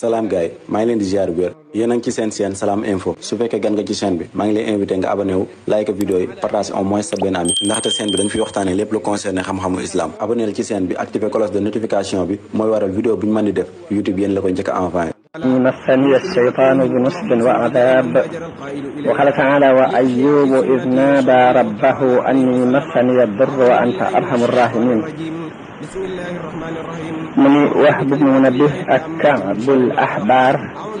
salaam gars yi maa ngi leen di ziar bu wér yéen a ngi ci seen Salam Info su fekkee gan nga ci chaîne bi maa ngi lay invité nga abonné wu like vidéo yi partage au moins sa benn ami ndaxte chaîne bi dañ fi waxtaanee lépp lu concerné xam-xamu islam abonné ci chaîne bi activé cloche de notification bi mooy waral vidéo bu ñu mën di def YouTube yéen la koy njëkk a envoyé مسني الشيطان بنصب وعذاب وقال تعالى وأيوب إذ نادى ربه أني مسني الضر وأنت أرحم الراحمين من Wahb ibn Munabbih ak Ka'bul Ahbar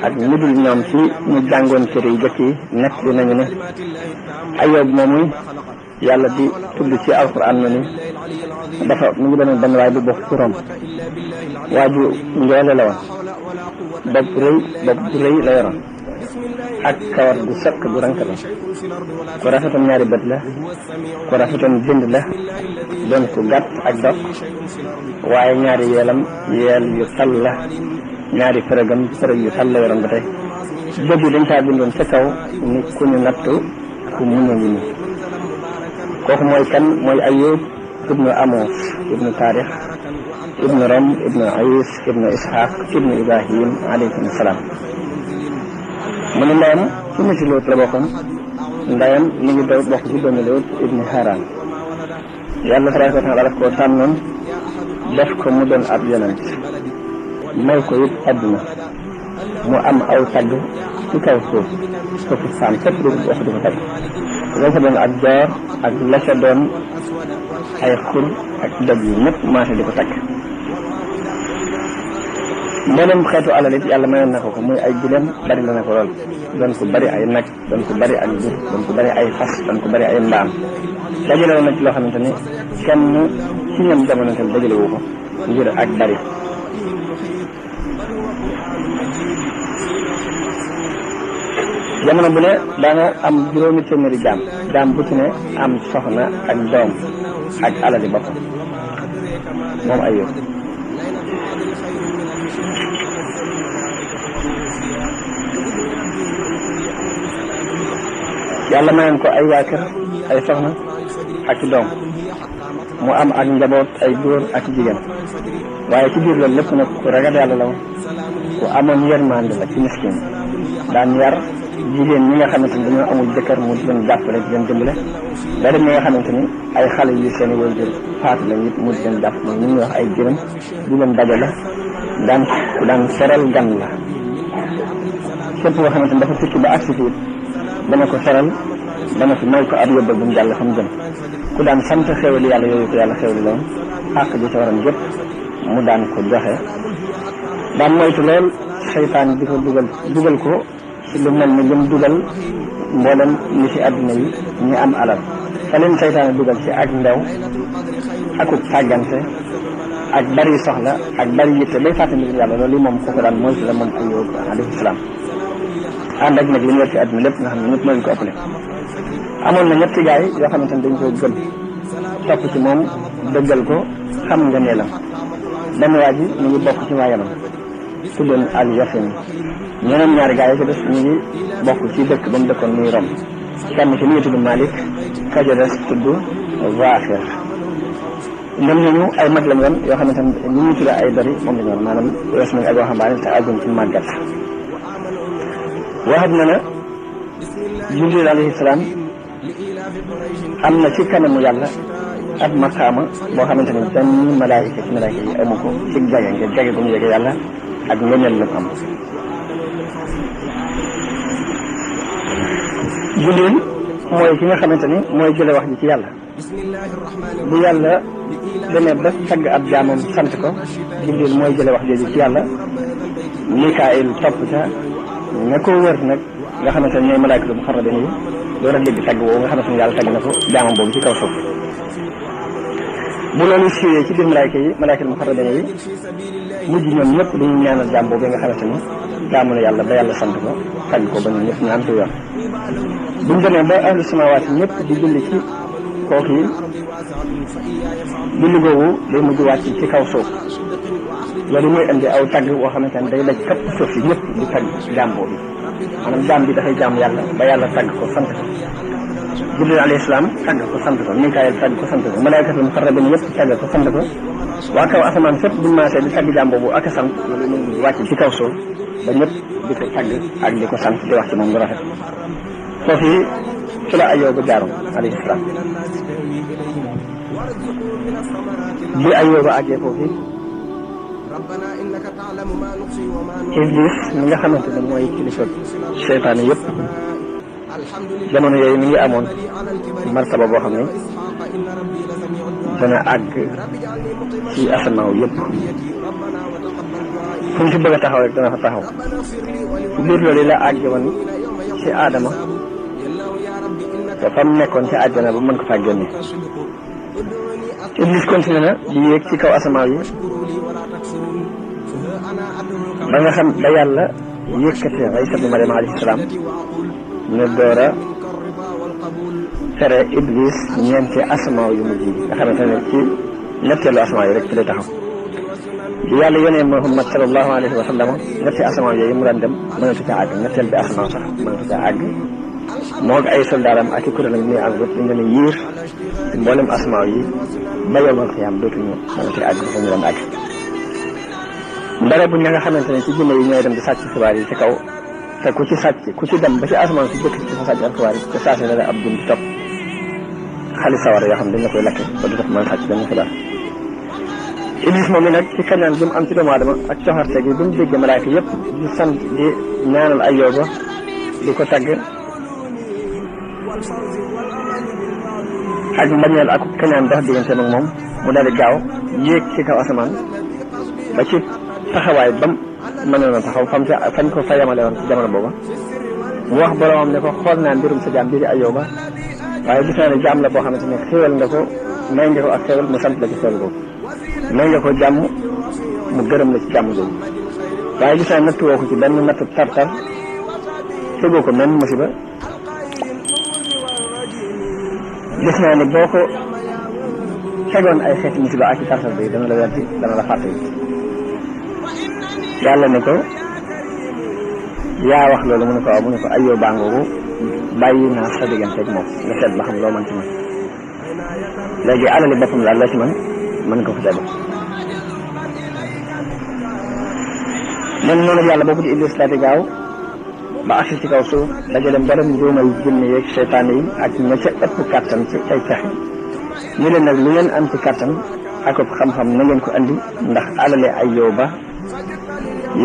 ak ñu dul ñoom ci ñu jàngoon kër yi jëkk yi nekk nañu ne Ayyub moomu yàlla di tudd ci alquran na ni dafa mu ngi doon benn waay bu bokk ci Rom waaju njoole la woon bopp bu rëy la yoroon ak kawar gu sëkk gu rank la ku rafetoon ñaari bët la ku rafetoon bind la doon ku gàtt ak dox waaye ñaari yeelam yeel yu tal la ñaari përëgam përëg yu tal la yoroon ba tey bët yi dañ kaa bindoon ca kaw ni ku ñu nattu ku muñ a ngi ni kooku mooy kan mooy Ayyub ibnu Amos ibnu Taarix ibnu Rom ibnu Ayis ibnu Ishaq ibnu Ibrahim alayhim salaam mu ne ndeyam ci niti Luut la bokkoon ndeyam mi ngi doon bokk ci doomi Luut ibnu Haran yàlla tabaaraka wa taala daf koo tànnoon def ko mu doon ab yonent may ko it àdduna mu am aw tagg ci kaw suuf foofu saam fépp di wax di ko tagg la ca doon ak joor ak la ca doon ay xur ak doj yi ñëpp maase di ko tagg mboolem xeetu alal it yàlla mayoon na ko muy ay gileem bari la na ko lool doon ko bari ay nag doon ko bari ak jur doon ko bari ay fas doon ko bari ay mbaam dajale woon na ci loo xamante ni kenn ci ñoom jamono tam dajale wu ko ngir ak bari jamono bu ne daana am juróomi téeméeri jaam bu ci ne am soxna ak doom ak alali boppam moom Ayyub yàlla mayoon ko ay waa kër ay soxna ak doom mu am ak njaboot ay góor ak jigéen waaye ci biir loolu lépp nag ku ragal yàlla la woon ku amoon yërmande la ci miskin daan yar jigéen ñi nga xamante ni dañoo amul jëkkër mu di leen jàppale di leen dimbale bari ñi nga xamante ni ay xale yu seen i waajur faatu lañ it mu di leen jàpp mooy ñu ñuy wax ay jërëm di leen dajale daan seral gan la képp koo xamante ni dafa tukki ba agsi fii dana ko seral dana fi may ko ab yóbbal bu mu jàll xam jëm ku daan sant xéwali yàlla yooyu ko yàlla xéwali loon àq ji sa waram yëpp mu daan ko joxe daan moytu lool seytaan di ko dugal ko ci lu mel ni lim dugal mboolem ñi ci àdduna yi ñi am alal te leen seytaan dugal ci ak ndew akuk tàggante ak bari soxla ak bari yitte bay fàtte mbir yàlla loolu moom kooku daan moytu la moom Ayyub alayhi salaam ànd ak nag li ñu war ci àdduna lépp nga xam ne ñëpp moo ñu ko ëppale amoon na ñetti gaay yoo xamante ne dañ koo gëm topp ci moom dëggal ko xam nga ne la benn waa ji ñu ngi bokk ci waa Yaman tuddoon al Yasin ñeneen ñaari gaay yi ci des ñu ngi bokk ci dëkk ba mu dëkkoon muy Rom kenn ci mi ngi tudd Malik ka ca des tudd Zaafir ñoom ñooñu ay mag lañ woon yoo xamante ne ñi ñuy tudd ay dari moom la ñu woon maanaam wees nañ ak waxambaane te àgguñ ci màggat Wahab na Jibril alayhi salaam am na ci kanamu yàlla ab maqaama boo xamante ne benn malaayika ci malaayika yi amu ko ci jage ngir jage bu mu yege yàlla ak ngëneel la am Jibril mooy ki nga xamante ni mooy jële wax ji ci yàlla bu yàlla demee ba tagg ab jaamam sant ko Jibril mooy jële wax jooju ci yàlla Mikaayil topp ca ña ko wër nag nga xamante ne ñooy malaayikatu muqarrabiin yi door a dégg tagg woowu nga xamante ne yàlla tagg na ko jaamam boobu ci kaw suuf bu loolu siiwee ci biir malaayikatu muqarrabiin yi mujj ñoom ñëpp dañuy ñaanal jaam boobu nga xamante ni jaamu na yàlla ba yàlla sant ko tagg ko ba ñun ñëpp ñu am ci yoon buñ demee ba ahlu samaawaat ñëpp di julli ci kooku yi julli googu day mujj wàcc ci kaw suuf loolu mooy indi aw tagg boo xamante ne day daj kapp suuf si ñëpp di tagg jaam boobu maanaam jaam bi dafay jaam yàlla ba yàlla tagg ko sant ko Jibril alayhi salaam tagg ko sant ko Mikaayil tagg ko sant ko malaaykatul muqarrabin yëpp tagg ko sant ko waa kaw asamaan fépp buñu maasee di tagg jaam boobu ak a sant loolu mu ngi wàcc ci kaw suuf ba ñëpp di ko tagg ak di ko sant di wax ci moom lu rafet foofu ci la Ayyuba jaaroon alayhi salaam bi Ayyuba àggee foofu Iblis mi nga xamante ne mooy kilifa seytaane yëpp jamono yooyu mi ngi amoon martaba boo xam ne dana àgg ci asamaaw yëpp fu mu ci bëgg a taxaw rek dana fa taxaw ci biir loolu la àgg woon ci Aadama te fa mu nekkoon ci àjjana ba mën ko faa génne Iblis continué na di yéeg ci kaw asamaaw yi ba nga xam ba yàlla yëkkati Iisa ibnu Maryam alayhi salaam ñu door a tere Iblis ñeenti asamaaw yu mujj yi nga xamante ne ci ñetteelu asamaaw yi rek ci lay taxaw bi yàlla yónnee Muhammad sallallahu alayhi wa sallam ñetti asamaaw yooyu mu daan dem mënatu caa àgg ñetteel bi asamaaw sax mënatu caa àgg moo ay soldaaram ak i kuréelam ñuy àgg dañ leen a yiir ci mboolem asamaaw yi ba yawmal qiyaam dootuñu mënatu àgg fa ñu doon àgg ndara bu ña nga xamante ne ci jinne yi ñooy dem di sàcc xibaar yi ci kaw te ku ci sàcc ku ci dem ba ci asamaan si jëkk ci sa sàcc ak xibaar yi te saa si la ab dund topp xali sawar yoo xam ne dañ la koy lakke ba du def mën sàcc benn xibaar Iblis moom mi nag ci kañaan bi mu am ci doomu aadama ak coxarte gi bi mu dégg malaayka yëpp di sant di ñaanal Ayyuba di ko tagg ak mbañeel ak kañaan dox diggante ak moom mu daal di gaaw yéeg ci kaw asamaan ba ci taxawaay bam mënoon a taxaw fañ ko fa yamale woon ci jamono booba mu wax boromam ne ko xool naa mbirum sa jaam bii di Ayyuba waaye gis naa ne jaam la boo xamante ne xéwal nga ko may nga ko ak xéwal mu sant la ci xéwal boobu may nga ko jàmm mu gërëm la ci jàmm jooju waaye gis naa nattuwoo ko ci benn nattu tartar tegoo ko menn musiba gis naa ne boo ko tegoon ay xeeti musiba ak ci tartar bi dana la weddi dana la fàtte yàlla ne ko yaa wax loolu mu ne ko waaw mu ne ko Ayyuba ngoogu bàyyi naa sa digganteeg moom nga seet ba xam loo mën ci man léegi alali boppam daal la ci man mën ko fa def man noonu yàlla boobu di Iblis daal di gaaw ba agsi ci kaw suuf dajale mboolem njuumay jinne yeeg seytaane yi ak ña ca ëpp kàttan ci ay pexe ñu leen nag lu ngeen am ci kàttan ak xam-xam na ngeen ko andi ndax alale Ayyuba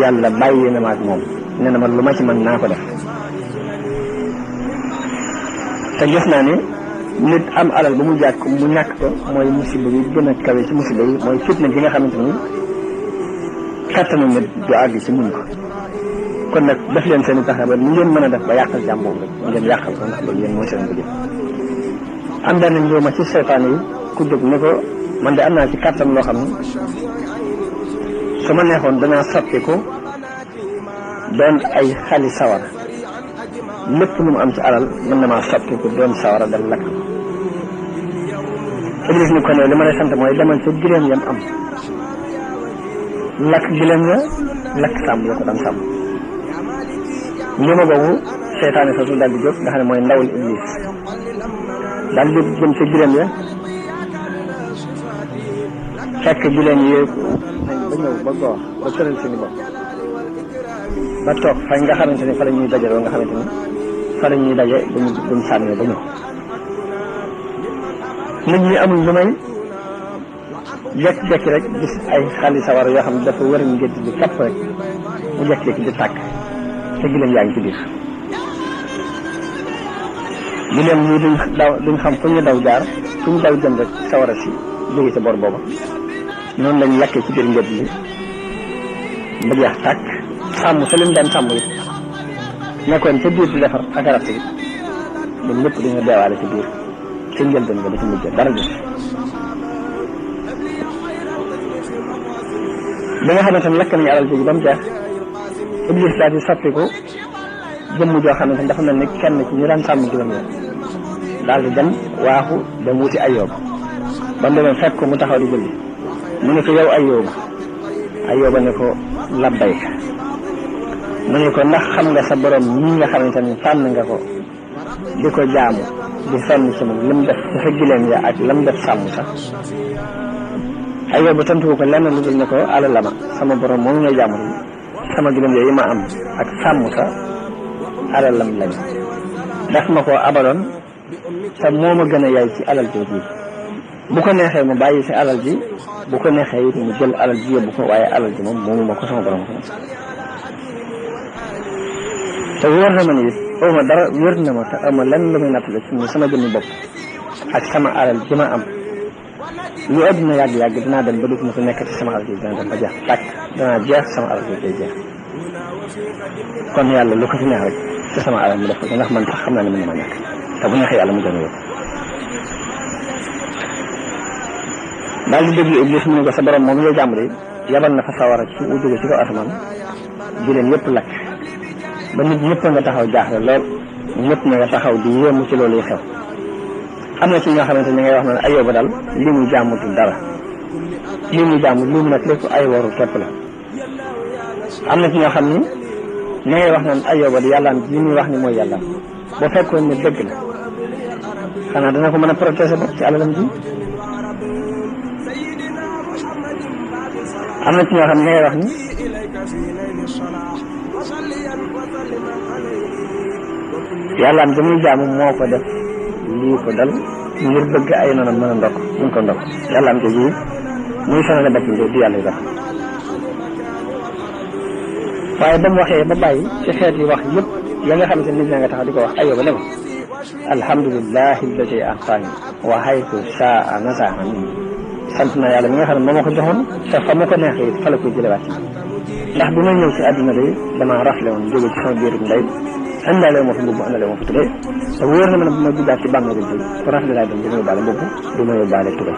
yàlla bàyyi na ma ak moom nee na ma lu ma ci mën naa ko def te gis naa ne nit am alal ba mu jàkk mu ñàkk ko mooy musiba yi gën a kawe ci musiba yi mooy fitna gi nga xamante ni kattanu nit du àgg ci muñ ko kon nag def leen seen i taxe ba ni ngeen mën a def ba yàqal jàmm boobu rek ngeen yàqal ko ndax loolu yéen mooy seen bëgg am benn njuuma ci seytaane yi ku jóg ne ko man de am naa ci kattan loo xam ne su ma neexoon danaa soppi ko doon ay xali sawar lépp lu mu am ci alal mën na maa soppi ko doon sawara dal lakk Iblis ni ko ne li ma lay sant mooy demal ca gileem yam am lakk gileem ya lakk sàmm ya ko daan sàmm njuma boobu seytaane soosu daal di jóg nga xam ne mooy ndawul Iblis daal di jëm ca gileem ya fekk gileem yi ba ñëw ba goor ba tëral seeni bopp ba toog fa nga xamante ne fa la ñuy dajaloo nga xamante ne fa la ñuy daje duñ sànnee ba ñëw nit ñi amul lu may jekki-jekki rek gis ay xali sawar yoo xam ne dafa wër ngétt bi kapp rek mu jekki-jekki di tàkk te gileem yaa ngi ci biir gileem ñi duñ xam fu ñu daw jaar fu ñu daw jëm rek sawara si jóge ca bor booba noonu lañ lakkee ci biir ngétt bi ba jeex tàkk sàmm sa leen daan sàmm it nekkoon ca biir di defar ak arab it ñun ñëpp dañoo deewaale ci biir ci njëlbeen nga da ci mujj dara gis bi nga xamante ne lakk nañu alal jooju ba mu jeex Iblis daal di soppiku jëmm joo xamante ne dafa mel ni kenn ci ñu daan sàmm juróom ya daal di dem waaxu dem wuti Ayyuba ba mu demee fekk ko mu taxaw di julli mu ne ko yow Ayyuba ne ko labbayka mu ne ko ndax xam nga sa borom ñii nga xamante ni tànn nga ko di ko jaamu di sonn ci moom lim def ci sa gileem ya ak lam def sàmm sax Ayyuba tontu ko lenn lu dul ne ko alalama sama borom moom ngay jaamu sama gileem ya yi ma am ak sàmm sa alalam lañ daf ma koo abaloon te moo ma gën a yaay ci alal jooju bu ko neexee mu bàyyi si alal ji bu ko neexee it mu jël alal ji yóbbu ko waaye alal ji moom moomu ma ko sama borom ko te wóor na ma ni it aw ma dara wér na ma te aw ma lenn lu muy nattale ci ni sama jëmmi bopp ak sama alal ji ma am lu àdduna yàgg-yàgg dinaa dem ba dugg ma ko nekk ci sama alal ji dina dem ba jeex tàkk danaa jeex sama alal ji day jeex kon yàlla lu ko ci neex rek ci sama alal mu def ko ndax man sax xam naa ne mën na ma ñàkk te bu neexee yàlla mu jënd yóbbu daal di déglu Iblis mu ne ko sa borom moom ngay jàmm de yabal na fa sawara ci u jóge ci kaw asamaan di leen yëpp lakk ba nit ñëpp nga taxaw jaaxle lool ñëpp ña nga taxaw di yéemu ci loolu yi xew am na ci ñoo xamante ne ngay wax naan Ayyuba daal li muy jàmmutul dara li muy jàmm li mu nag lépp ay waru képp la am na ci ñoo xam ni ña ngay wax naan Ayyuba di yàllaam li muy wax ni mooy yàllaam boo fekkoon ne dëgg la xanaa dana ko mën a protéger bopp ci alalam ji am na ci ñoo xam ne ngay wax ni yàllaam damuy jaamu moo ko def lii ko dal ngir bëgg ay noonam mën a ndokk mun ko ndokk yàllaam te ji muy sonale boppam di yàlla def waaye ba mu waxee ba bàyyi ci xeet yi wax yëpp ya nga xam ne nit ñaa nga tax di ko wax Ayyuba ne ma alhamdulillahi alladi a'taani wa haytu saa nasaha minni sant na yàlla mi nga xam ne moo ma ko joxoon te fa ma ko neexee fa la koy jëlewaat ci ndax bi ma ñëw ci àdduna day damaa rafle woon jóge ci sama biirum ndey andaale moo fi mbubb andaale moo fi tubéy te wóor na ma ne bu ma duggaat ci bàmmeel bi ku rafle laay dem du ma yóbbaale mbubb du ma yóbbaale tubéy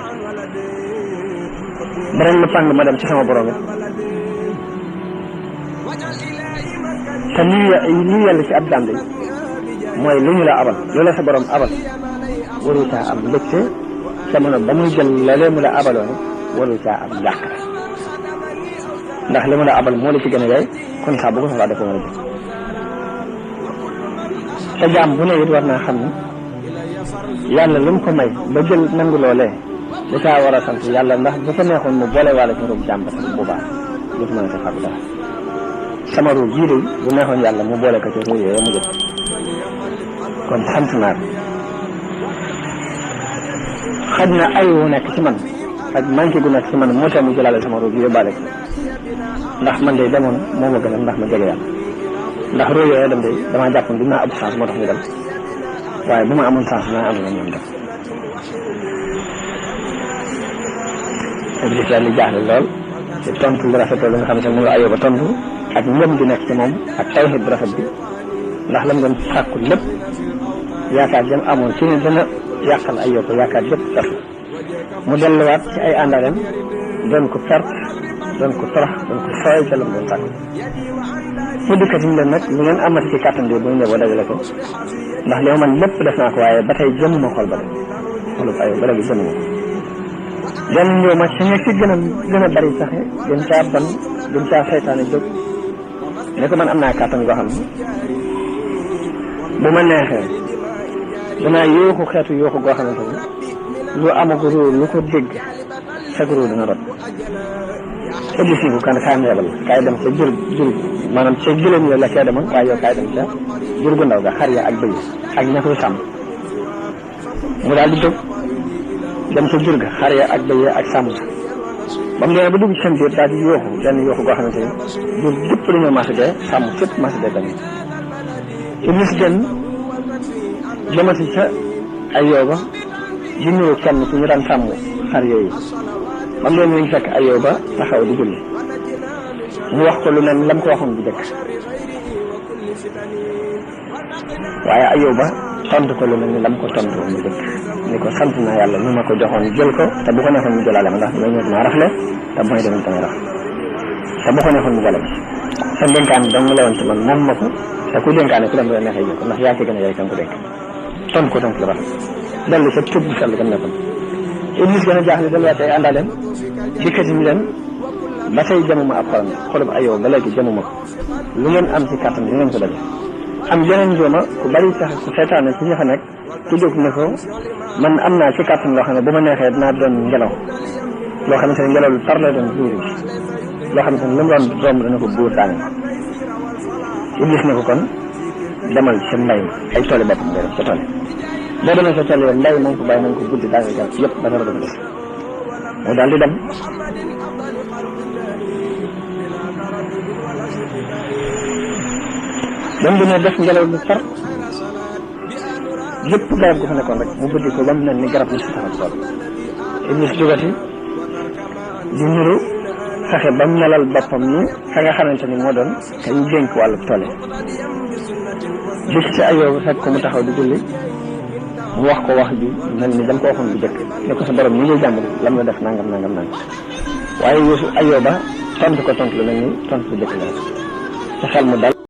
beneen lu pàng ma dem ci sama borom it te lii yàlla ci ab jaam day mooy lu ñu la abal loola sa borom abal waru caa am mbégte jamono ba muy jël loolee mu la abaloon waru caa am njàqare ndax li mu la abal moo la ci gën a yaay kon saa bu ko soxlaa dafa war a jël te jaam bu ne it war naa xam ni yàlla lu mu ko may ba jël nangu loolee da caa war a sant yàlla ndax bu ko neexoon mu boole waale ci roog jaam ba sax bu baax dootu mën a sa fàggu dara sama roog jii de bu neexoon yàlla mu boole ko ci roog yooyu mu jël kon sant naa xaj na ay wu nekk ci man ak manqué gu nekk ci man moo tax mu jëlaale sama roog yi yóbbaale ko ndax man de demoon moo ma gënal ndax ma jege yàlla ndax roog yooyu dem de damaa jàpp ne dinaa ab chance moo tax ñu dem waaye bu ma amoon chance naa am na ñoom dem Iblis daal di jaaxle lool te tontu lu rafet lu nga xam ne moom la Ayyuba tontu ak ngëm di nekk ci moom ak tawhid bu rafet bi ndax lam doon sàkku lépp yaakaar jëm amoon ci ne dana yàqal Ayyuba yaakaar yëpp sax mu delluwaat ci ay àndaleem doon ko perte doon ko torox doon ko sooy ca lam doon sàkku mu dikkati ñu leen nag lu ngeen amati ci kàttan bi bu ñu ñëwee dajale ko ndax li ma man lépp def naa ko waaye ba tey jëmuma xol ba de xolub Ayyuba ba léegi jëmuma ko den ñëw ma ci nekk ci gën a bari saxe gën caa ban gën caa seytaane jóg ne ko man am naa kàttan goo xam ne bu ma neexee danaa yooxu xeetu yooxu goo xamante ne lu amagu róo lu ko dégg sag róo dina rot Iblis ni ko kan kaay meebal kaay dem ca jur maanaam ca gëlëm yooyu la kee demoon waaye yow kaay dem ca jur gu ndaw ga xar ya ak bëy ak ña koy sàmm mu daal di jóg dem ca jur ga xar ya ak bëy ya ak sàmm ba mu demee ba dugg ci seen biir daal di yooxu benn yooxu goo xamante ne jur gépp dañoo marché dee sàmm fépp marché dee tamit Iblis gën jëmati ca Ayyuba di ñëw kenn ku ñu daan sàmm xar yooyu ba mu demee ñu ngi fekk Ayyuba taxaw di julli mu wax ko lu ne lam ko waxoon bu jëkk waaye Ayyuba tontu ko lu ne ni lam ko tontu woon bu jëkk ni ko sant naa yàlla ñu ma ko joxoon jël ko te bu ko neexoon mu jëlaale ma ndax damay ñëw dinaa rafle te bu may demee tamit rafle te bu ko neexoon mu boole sa dénkaan dong la woon ci man moom ma ko te ku dénkaane ku dem la neexee jël ko ndax yaa ci gën a yaay kan ko dénk tontu ko tontu la rafet dellu sa tub bu sell gam nekkoon Iblis gën a jaaxle delluwaat ay àndaaleem dikkati ñu leen ba tey jamuma ab xolub ayoo ba léegi jamuma ko lu ngeen am ci kàttan di ngeen ko def am yeneen njuuma ku bari sax ku seetaane ci ña fa nekk ku jóg ne ko man am naa ci kàttan loo xam ne bu ma neexee dinaa doon ngelaw loo xamante ne ngelaw lu tar lay doon buur bi loo xamante ne lu mu doon romb dana ko buur daane Iblis ne ko kon demal sa mbay mi ay tooli boppam ngay def sa tool boo demee sa tool mbay na nga ko bàyyi na nga ko buddi daanaka garab yëpp ba dara dafa def mu daal di dem ba mu demee def ngelaw lu tar yëpp garab gu fa nekkoon rek mu buddi ko ba mu mel ni garab ni si taxaw tool Iblis jógati di niru fexe ba mu melal boppam ni ka nga xamante ni moo doon ka ñu dénk wàllu tool yi bis ci Ayóoba fekk ko mu taxaw di julli mu wax ko wax ji mel ni dam ko waxoon bu jëkk ne ko sa borom ñi ngay jàmbal lam la def nangam waaye Ayóoba tontu ko tontu lu mel ni tontu bu jëkk la sa xel mu dal